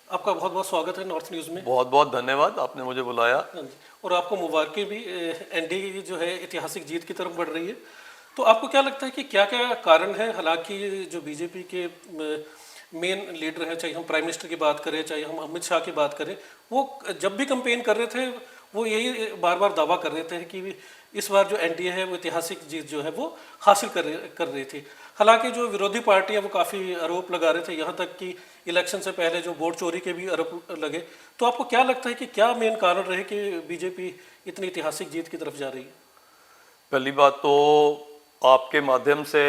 आपका बहुत बहुत स्वागत है नॉर्थ न्यूज़ में। बहुत बहुत धन्यवाद, आपने मुझे बुलाया। हाँ जी। और आपको मुबारकें भी, एनडीए की जो है ऐतिहासिक जीत की तरफ बढ़ रही है। तो आपको क्या लगता है कि क्या क्या कारण है? हालांकि जो बीजेपी के मेन लीडर हैं, चाहे हम प्राइम मिनिस्टर की बात करें, चाहे हम अमित शाह की बात करें, वो जब भी कंपेन कर रहे थे वो यही बार बार दावा कर रहे थे कि इस बार जो एनडीए है वो ऐतिहासिक जीत जो है वो हासिल कर रही थी। हालांकि जो विरोधी पार्टियां वो काफ़ी आरोप लगा रहे थे, यहाँ तक कि इलेक्शन से पहले जो वोट चोरी के भी आरोप लगे। तो आपको क्या लगता है कि क्या मेन कारण रहे कि बीजेपी इतनी ऐतिहासिक जीत की तरफ जा रही है? पहली बात तो आपके माध्यम से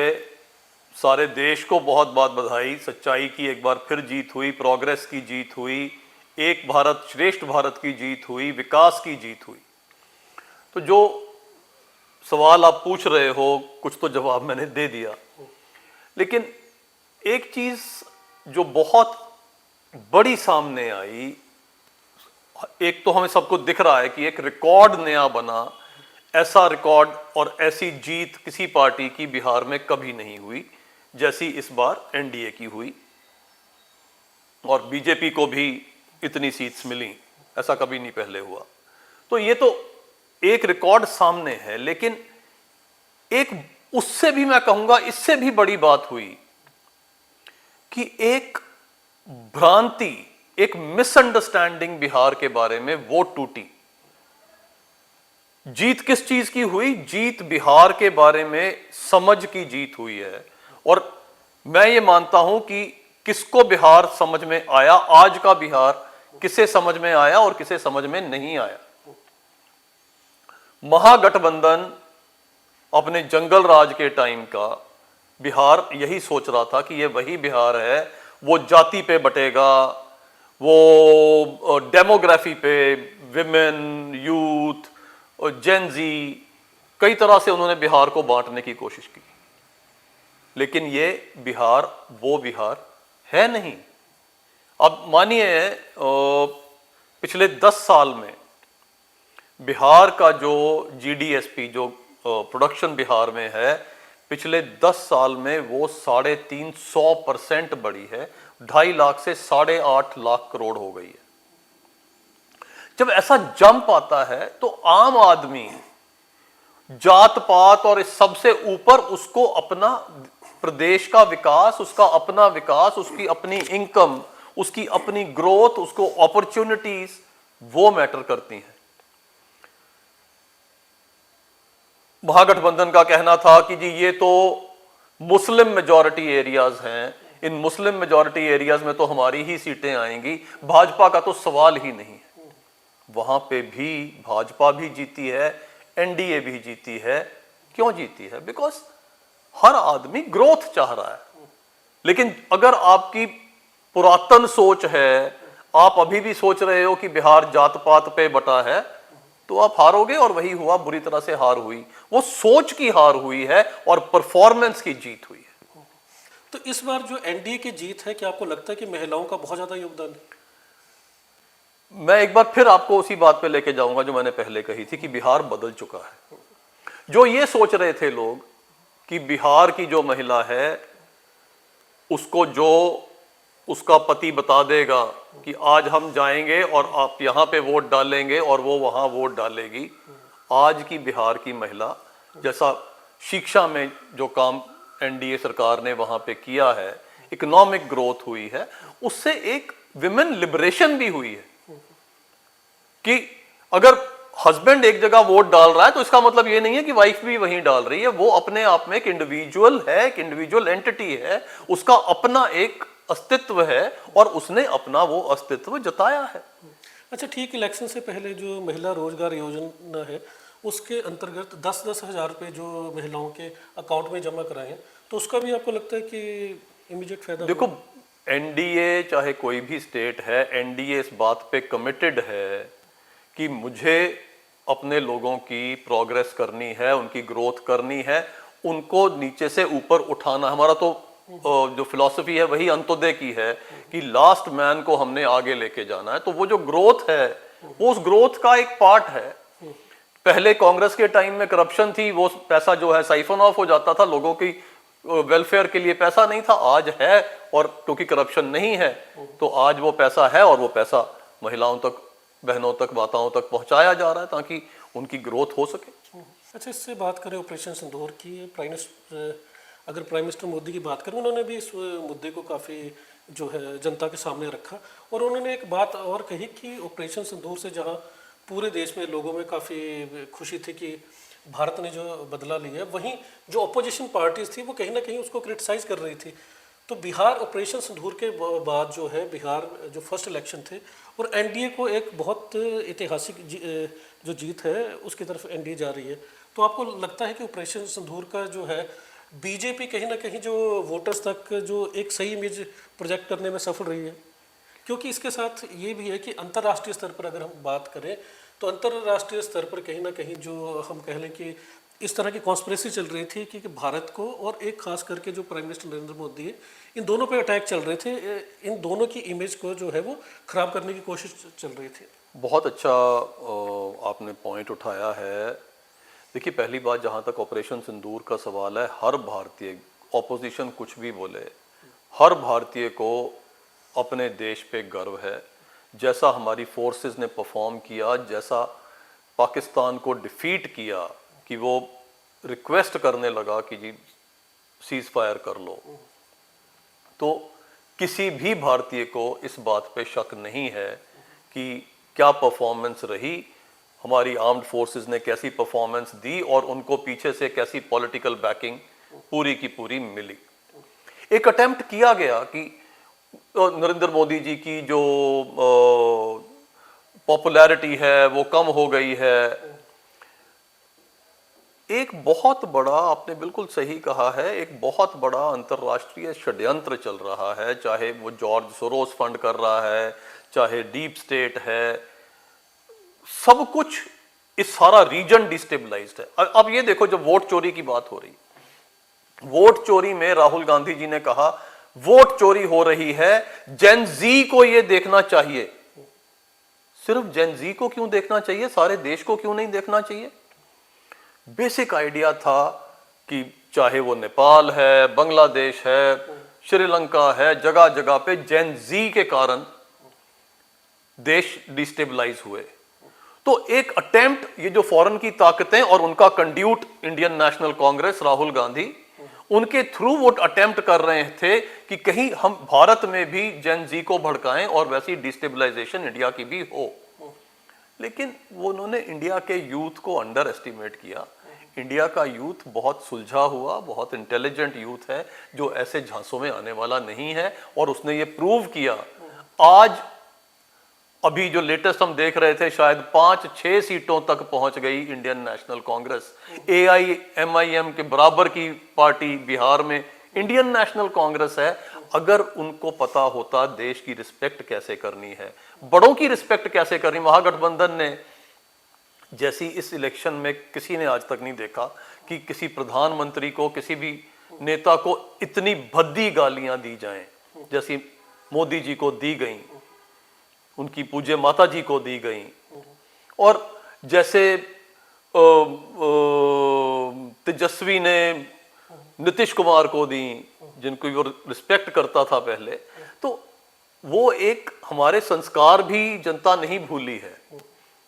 सारे देश को बहुत बहुत बधाई। सच्चाई की एक बार फिर जीत हुई, प्रोग्रेस की जीत हुई, एक भारत श्रेष्ठ भारत की जीत हुई, विकास की जीत हुई। तो जो सवाल आप पूछ रहे हो, कुछ तो जवाब मैंने दे दिया। लेकिन एक चीज जो बहुत बड़ी सामने आई, एक तो हमें सबको दिख रहा है कि एक रिकॉर्ड नया बना। ऐसा रिकॉर्ड और ऐसी जीत किसी पार्टी की बिहार में कभी नहीं हुई जैसी इस बार एनडीए की हुई। और बीजेपी को भी इतनी सीट्स मिली, ऐसा कभी नहीं पहले हुआ। तो ये तो एक रिकॉर्ड सामने है। लेकिन एक उससे भी मैं कहूंगा इससे भी बड़ी बात हुई कि एक भ्रांति, एक मिसअंडरस्टैंडिंग बिहार के बारे में वो टूटी। जीत किस चीज की हुई? जीत बिहार के बारे में समझ की जीत हुई है। और मैं ये मानता हूं कि किसको बिहार समझ में आया, आज का बिहार किसे समझ में आया और किसे समझ में नहीं आया। महागठबंधन अपने जंगल राज के टाइम का बिहार यही सोच रहा था कि ये वही बिहार है, वो जाति पे बटेगा, वो डेमोग्राफी पे, विमेन, यूथ, जेनजी, कई तरह से उन्होंने बिहार को बांटने की कोशिश की। लेकिन ये बिहार वो बिहार है नहीं। अब मानिए पिछले 10 साल में बिहार का जो जीडीएसपी, जो प्रोडक्शन बिहार में है, पिछले 10 साल में वो 350% बढ़ी है। 2.5 लाख से 8.5 लाख करोड़ हो गई है। जब ऐसा जंप आता है तो आम आदमी जात पात और इस सबसे ऊपर उसको अपना प्रदेश का विकास, उसका अपना विकास, उसकी अपनी इनकम, उसकी अपनी ग्रोथ, उसको अपॉर्चुनिटीज, वो मैटर करती हैं। महागठबंधन का कहना था कि जी ये तो मुस्लिम मेजॉरिटी एरियाज हैं, इन मुस्लिम मेजॉरिटी एरियाज में तो हमारी ही सीटें आएंगी, भाजपा का तो सवाल ही नहीं है। वहां पे भी भाजपा भी जीती है, एनडीए भी जीती है। क्यों जीती है? बिकॉज हर आदमी ग्रोथ चाह रहा है। लेकिन अगर आपकी पुरातन सोच है, आप अभी भी सोच रहे हो कि बिहार जात पात पे बटा है, तो आप हारोगे। और वही हुआ, बुरी तरह से हार हुई। वो सोच की हार हुई है और परफॉर्मेंस की जीत हुई है। तो इस बार जो एनडीए की जीत है, क्या आपको लगता है कि महिलाओं का बहुत ज़्यादा योगदान है? मैं एक बार फिर आपको उसी बात पे लेके जाऊंगा जो मैंने पहले कही थी कि बिहार बदल चुका है। जो ये सोच रहे थे लोग कि बिहार की जो महिला है उसको जो उसका पति बता देगा कि आज हम जाएंगे और आप यहां पे वोट डालेंगे और वो वहां वोट डालेगी, आज की बिहार की महिला, जैसा शिक्षा में जो काम एनडीए सरकार ने वहां पे किया है, इकोनॉमिक ग्रोथ हुई है, उससे एक विमेन लिबरेशन भी हुई है। कि अगर हस्बैंड एक जगह वोट डाल रहा है तो इसका मतलब ये नहीं है कि वाइफ भी वहीं डाल रही है। वो अपने आप में एक इंडिविजुअल है, एक इंडिविजुअल एंटिटी है, उसका अपना एक अस्तित्व है और उसने अपना वो अस्तित्व जताया है। अच्छा ठीक, इलेक्शन से पहले जो महिला रोजगार योजना है उसके अंतर्गत 10-10 हज़ार रुपये जो महिलाओं के अकाउंट में जमा कराए हैं, तो उसका भी आपको लगता है कि इमीडिएट फायदा? देखो, एनडीए चाहे कोई भी स्टेट है, एनडीए इस बात पे कमिटेड है कि मुझे अपने लोगों की प्रोग्रेस करनी है, उनकी ग्रोथ करनी है, उनको नीचे से ऊपर उठाना। हमारा तो जो फिलॉसफी है वही अंत्योदय की है कि लास्ट मैन को हमने आगे लेके जाना है। तो वो जो ग्रोथ है वो उस ग्रोथ का एक पार्ट है। पहले कांग्रेस के टाइम में करप्शन थी, वो पैसा जो है साइफन ऑफ हो जाता था, लोगों की वेलफेयर के लिए पैसा नहीं था, आज है, और क्योंकि करप्शन नहीं है तो आज वो पैसा है, और वो पैसा महिलाओं तक, बहनों तक, माताओं तक पहुंचाया जा रहा है ताकि उनकी ग्रोथ हो सके। अच्छा, इससे बात करें ऑपरेशन सिंदूर की, अगर प्राइम मिनिस्टर मोदी की बात करें, उन्होंने भी इस मुद्दे को काफ़ी जो है जनता के सामने रखा, और उन्होंने एक बात और कही कि ऑपरेशन सिंदूर से जहां पूरे देश में लोगों में काफ़ी खुशी थी कि भारत ने जो बदला लिया है, वहीं जो अपोजिशन पार्टीज थी वो कहीं ना कहीं उसको क्रिटिसाइज कर रही थी। तो बिहार ऑपरेशन सिंदूर के बाद जो है बिहार जो फर्स्ट इलेक्शन थे, और एनडीए को एक बहुत ऐतिहासिक जो जीत है उसकी तरफ एनडीए जा रही है। तो आपको लगता है कि ऑपरेशन सिंदूर का जो है बीजेपी कहीं ना कहीं जो वोटर्स तक जो एक सही इमेज प्रोजेक्ट करने में सफल रही है? क्योंकि इसके साथ ये भी है कि अंतर्राष्ट्रीय स्तर पर अगर हम बात करें तो अंतर्राष्ट्रीय स्तर पर कहीं ना कहीं जो हम कह लें कि इस तरह की कॉन्स्पिरेसी चल रही थी कि भारत को और एक खास करके जो प्राइम मिनिस्टर नरेंद्र मोदी है, इन दोनों पे अटैक चल रहे थे, इन दोनों की इमेज को जो है वो खराब करने की कोशिश चल रही थी। बहुत अच्छा आपने पॉइंट उठाया है। देखिए, पहली बात, जहाँ तक ऑपरेशन सिंदूर का सवाल है, हर भारतीय, ऑपोजिशन कुछ भी बोले, हर भारतीय को अपने देश पे गर्व है। जैसा हमारी फोर्सेस ने परफॉर्म किया, जैसा पाकिस्तान को डिफीट किया कि वो रिक्वेस्ट करने लगा कि जी सीज फायर कर लो, तो किसी भी भारतीय को इस बात पे शक नहीं है कि क्या परफॉर्मेंस रही, हमारी आर्म्ड फोर्सेस ने कैसी परफॉर्मेंस दी, और उनको पीछे से कैसी पॉलिटिकल बैकिंग पूरी की पूरी मिली। एक अटेम्प्ट किया गया कि नरेंद्र मोदी जी की जो पॉपुलैरिटी है वो कम हो गई है। एक बहुत बड़ा, आपने बिल्कुल सही कहा है, एक बहुत बड़ा अंतर्राष्ट्रीय षड्यंत्र चल रहा है, चाहे वो जॉर्ज सोरोस फंड कर रहा है, चाहे डीप स्टेट है, सब कुछ, इस सारा रीजन डिस्टेबलाइज्ड है। अब ये देखो, जब वोट चोरी की बात हो रही, वोट चोरी में राहुल गांधी जी ने कहा वोट चोरी हो रही है, जेन जी को ये देखना चाहिए। सिर्फ जेन जी को क्यों देखना चाहिए, सारे देश को क्यों नहीं देखना चाहिए? बेसिक आइडिया था कि चाहे वो नेपाल है, बांग्लादेश है, श्रीलंका है, जगह जगह पे जेन जी के कारण देश डिस्टेबलाइज हुए। तो एक अटेम्प्ट, ये जो फॉरेन की ताकतें और उनका conduit Indian national Congress, Rahul Gandhi, उनके थ्रू वो अटेम्प्ट कर रहे थे कि कहीं हम भारत में भी जेन जी को भड़काएं और वैसी डिस्टेबलाइजेशन इंडिया की भी हो। लेकिन वो उन्होंने इंडिया के यूथ को अंडर एस्टिमेट किया। इंडिया का यूथ बहुत सुलझा हुआ, बहुत इंटेलिजेंट यूथ है, जो ऐसे झांसों में आने वाला नहीं है, और उसने ये प्रूव किया। आज अभी जो लेटेस्ट हम देख रहे थे, शायद 5-6 सीटों तक पहुंच गई इंडियन नेशनल कांग्रेस। AIMIM के बराबर की पार्टी बिहार में इंडियन नेशनल कांग्रेस है। अगर उनको पता होता देश की रिस्पेक्ट कैसे करनी है, बड़ों की रिस्पेक्ट कैसे करनी, महागठबंधन ने, जैसी इस इलेक्शन में किसी ने आज तक नहीं देखा कि किसी प्रधानमंत्री को, किसी भी नेता को इतनी भद्दी गालियां दी जाएं जैसी मोदी जी को दी गई, उनकी पूज्य माता जी को दी गई, और जैसे तेजस्वी ने नीतीश कुमार को दी, जिनको वो रिस्पेक्ट करता था पहले। तो वो एक, हमारे संस्कार भी जनता नहीं भूली है,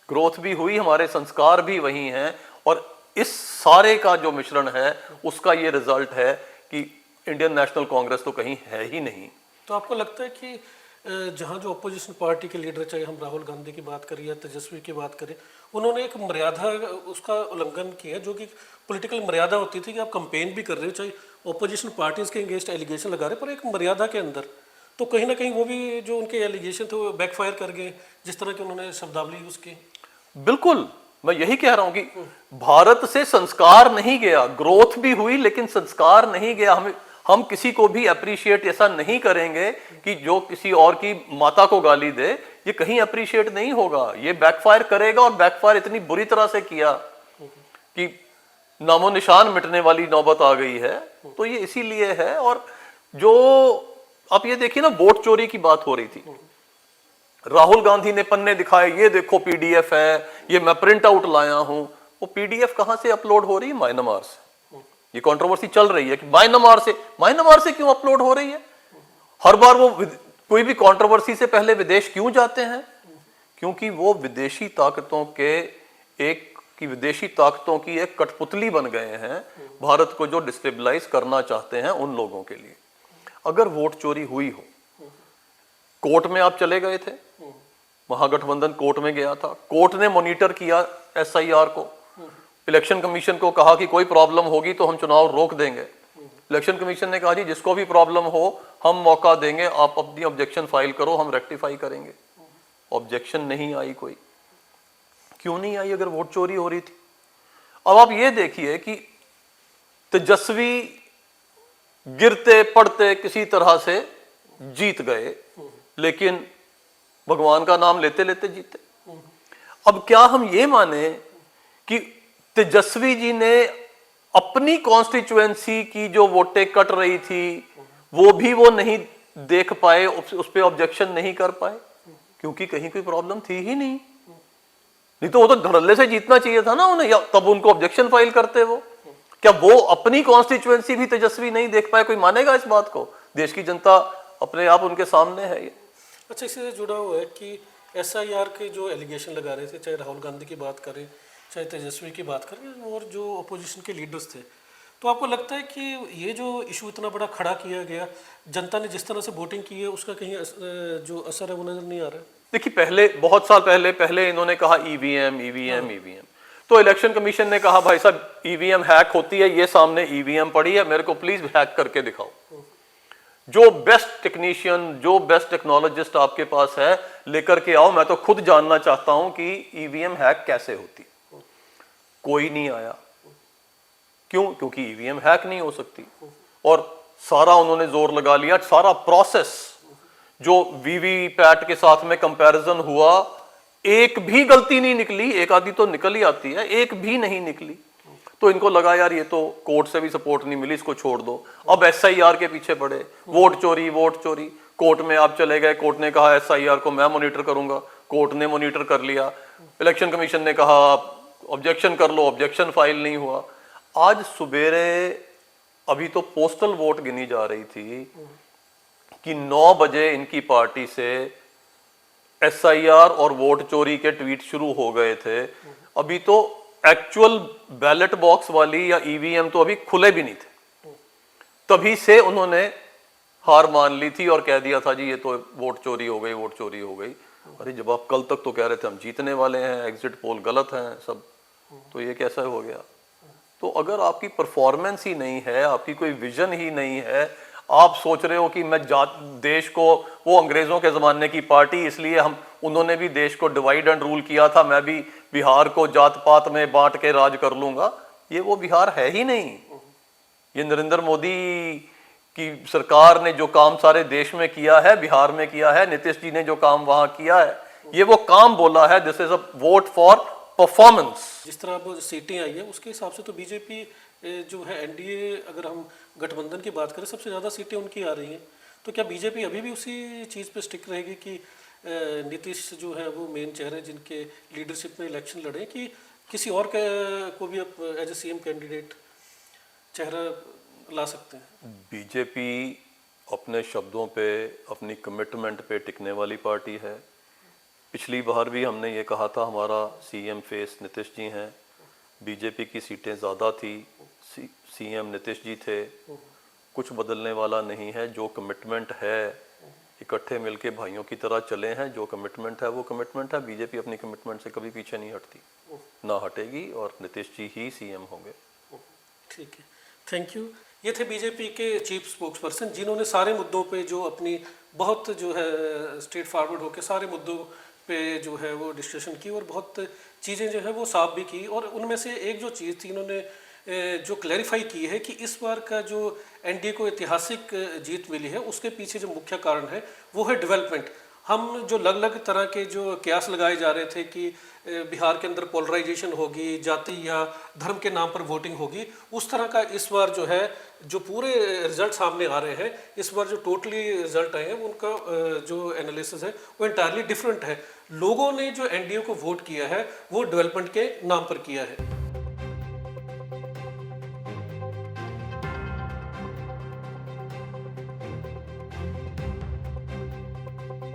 ग्रोथ भी हुई, हमारे संस्कार भी वही हैं, और इस सारे का जो मिश्रण है उसका ये रिजल्ट है कि इंडियन नेशनल कांग्रेस तो कहीं है ही नहीं। तो आपको लगता है कि जहाँ जो अपोजिशन पार्टी के लीडर, चाहे हम राहुल गांधी की बात करें या तेजस्वी की बात करें, उन्होंने एक मर्यादा, उसका उल्लंघन किया, जो कि पॉलिटिकल मर्यादा होती थी कि आप कंपेन भी कर रहे हो, चाहे अपोजिशन पार्टीज के अगेंस्ट एलिगेशन लगा रहे, पर एक मर्यादा के अंदर, तो कहीं ना कहीं वो भी जो उनके एलिगेशन थे वो बैकफायर कर गए, जिस तरह की उन्होंने शब्दावली यूज की। बिल्कुल, मैं यही कह रहा हूं कि भारत से संस्कार नहीं गया, ग्रोथ भी हुई लेकिन संस्कार नहीं गया। हम किसी को भी अप्रिशिएट ऐसा नहीं करेंगे कि जो किसी और की माता को गाली दे, ये कहीं अप्रिशिएट नहीं होगा, ये बैकफायर करेगा, और बैकफायर इतनी बुरी तरह से किया कि नामो निशान मिटने वाली नौबत आ गई है। तो ये इसीलिए है। और जो आप ये देखिए ना, वोट चोरी की बात हो रही थी, राहुल गांधी ने पन्ने दिखाए, ये देखो PDF है, ये मैं प्रिंट आउट लाया हूं। वो PDF कहां से अपलोड हो रही है? म्यांमार से। ये कंट्रोवर्सी चल रही है कि म्यांमार से क्यों अपलोड हो रही है? हर बार वो कोई भी कंट्रोवर्सी से पहले विदेश क्यों जाते हैं? क्योंकि वो विदेशी ताकतों की एक कठपुतली बन गए हैं, भारत को जो डिस्टेबलाइज करना चाहते हैं उन लोगों के लिए। अगर वोट चोरी हुई हो, कोर्ट में आप चले गए थे, महागठबंधन कोर्ट में गया था, कोर्ट ने मॉनिटर किया एसआईआर को, इलेक्शन कमीशन को कहा कि कोई प्रॉब्लम होगी तो हम चुनाव रोक देंगे। इलेक्शन कमीशन ने कहा जी जिसको भी प्रॉब्लम हो हम मौका देंगे, आप अपनी ऑब्जेक्शन फाइल करो, हम रेक्टिफाई करेंगे। ऑब्जेक्शन नहीं आई कोई। क्यों नहीं आई अगर वोट चोरी हो रही थी? अब आप ये देखिए कि तेजस्वी गिरते पड़ते किसी तरह से जीत गए, लेकिन भगवान का नाम लेते लेते जीते। अब क्या हम ये माने कि तेजस्वी जी ने अपनी कॉन्स्टिट्यूएंसी की जो वोटें कट रही थी वो नहीं देख पाए, उस पर ऑब्जेक्शन नहीं कर पाए क्योंकि कहीं कोई प्रॉब्लम थी ही नहीं तो वो तो धड़ल्ले से जीतना चाहिए था ना उन्हें, या तब उनको ऑब्जेक्शन फाइल करते वो। क्या वो अपनी कॉन्स्टिट्यूएंसी भी तेजस्वी नहीं देख पाए? कोई मानेगा इस बात को? देश की जनता अपने आप उनके सामने है ये। अच्छा, इससे जुड़ा हुआ है कि एसआईआर के जो एलिगेशन लगा रहे थे, चाहे राहुल गांधी की बात करें चाहे तेजस्वी की बात करें और जो अपोजिशन के लीडर्स थे, तो आपको लगता है कि ये जो इशू इतना बड़ा खड़ा किया गया, जनता ने जिस तरह से वोटिंग की है उसका कहीं जो असर है वो नजर नहीं आ रहा है? देखिए बहुत साल पहले इन्होंने कहा ईवीएम, तो इलेक्शन कमीशन ने कहा भाई साहब ईवीएम हैक होती है, ये सामने ईवीएम पड़ी है, मेरे को प्लीज हैक करके दिखाओ। जो बेस्ट टेक्नीशियन, जो बेस्ट टेक्नोलॉजिस्ट आपके पास है लेकर के आओ, मैं तो खुद जानना चाहता हूं कि ईवीएम हैक कैसे होती है। कोई नहीं आया। क्यों? क्योंकि ईवीएम हैक नहीं हो सकती। और सारा उन्होंने जोर लगा लिया, सारा प्रोसेस जो वीवीपैट के साथ में कंपैरिजन हुआ, एक भी गलती नहीं निकली, एक आधी तो निकल ही आती है, एक भी नहीं निकली। तो इनको लगा यार ये तो कोर्ट से भी सपोर्ट नहीं मिली, इसको छोड़ दो। अब एसआईआर के पीछे पड़े, वोट चोरी। कोर्ट में आप चले गए, कोर्ट ने कहा एसआईआर को मैं मॉनिटर करूंगा, कोर्ट ने मॉनिटर कर लिया। इलेक्शन कमीशन ने कहा ऑब्जेक्शन कर लो, ऑब्जेक्शन फाइल नहीं हुआ। आज सुबेरे अभी तो पोस्टल वोट गिनी जा रही थी कि 9 बजे इनकी पार्टी से एसआईआर और वोट चोरी के ट्वीट शुरू हो गए थे। अभी तो एक्चुअल बैलेट बॉक्स वाली या ईवीएम तो अभी खुले भी नहीं थे, तभी से उन्होंने हार मान ली थी और कह दिया था जी ये तो वोट चोरी हो गई। अरे जब आप कल तक तो कह रहे थे हम जीतने वाले हैं, एग्जिट पोल गलत हैं सब, तो ये कैसा हो गया? तो अगर आपकी परफॉर्मेंस ही नहीं है, आपकी कोई विजन ही नहीं है, आप सोच रहे हो कि मैं देश को, वो अंग्रेजों के ज़माने की पार्टी, इसलिए उन्होंने भी देश को डिवाइड एंड रूल किया था, मैं भी बिहार को जात पात में बांट के राज कर लूंगा। ये वो बिहार है ही नहीं। ये नरेंद्र मोदी की सरकार ने जो काम सारे देश में किया है, बिहार में किया है, नीतीश जी ने जो काम वहां किया है, ये वो काम बोला है, this is a vote for performance. जिस तरह अब सीटें आई है उसके हिसाब से तो बीजेपी जो है एनडीए, अगर हम गठबंधन की बात करें, सबसे ज़्यादा सीटें उनकी आ रही हैं। तो क्या बीजेपी अभी भी उसी चीज़ पे स्टिक रहेगी कि नीतीश जो है वो मेन चेहरे जिनके लीडरशिप में इलेक्शन लड़े, कि किसी और को भी अब एज ए सीएम कैंडिडेट चेहरा ला सकते हैं? बीजेपी अपने शब्दों पे, अपनी कमिटमेंट पे टिकने वाली पार्टी है। पिछली बार भी हमने ये कहा था हमारा सीएम फेस नीतीश जी हैं, बीजेपी की सीटें ज़्यादा थी, सीएम नीतीश जी थे, कुछ बदलने वाला नहीं है। जो कमिटमेंट है, इकट्ठे मिलके भाइयों की तरह चले हैं, जो कमिटमेंट है वो कमिटमेंट है। बीजेपी अपनी कमिटमेंट से कभी पीछे नहीं हटती, ना हटेगी, और नीतीश जी ही सीएम होंगे। ठीक है, थैंक यू। ये थे बीजेपी के चीफ स्पोक्स पर्सन, जिन्होंने सारे मुद्दों पे जो अपनी बहुत जो है स्ट्रेट फॉरवर्ड होकर सारे मुद्दों पे जो है वो डिस्कशन की और बहुत चीज़ें जो है वो साफ भी की। और उनमें से एक जो चीज़ थी, इन्होंने जो क्लैरिफाई की है कि इस बार का जो एनडीए को ऐतिहासिक जीत मिली है, उसके पीछे जो मुख्य कारण है वो है डेवलपमेंट। हम जो अलग अलग तरह के जो कयास लगाए जा रहे थे कि बिहार के अंदर पोलराइजेशन होगी, जाति या धर्म के नाम पर वोटिंग होगी, उस तरह का इस बार जो है जो पूरे रिजल्ट सामने आ रहे हैं, इस बार जो टोटली रिजल्ट आए हैं उनका जो एनालिसिस है वो इंटायरली डिफरेंट है। लोगों ने जो एनडीए को वोट किया है वो डेवलपमेंट के नाम पर किया है।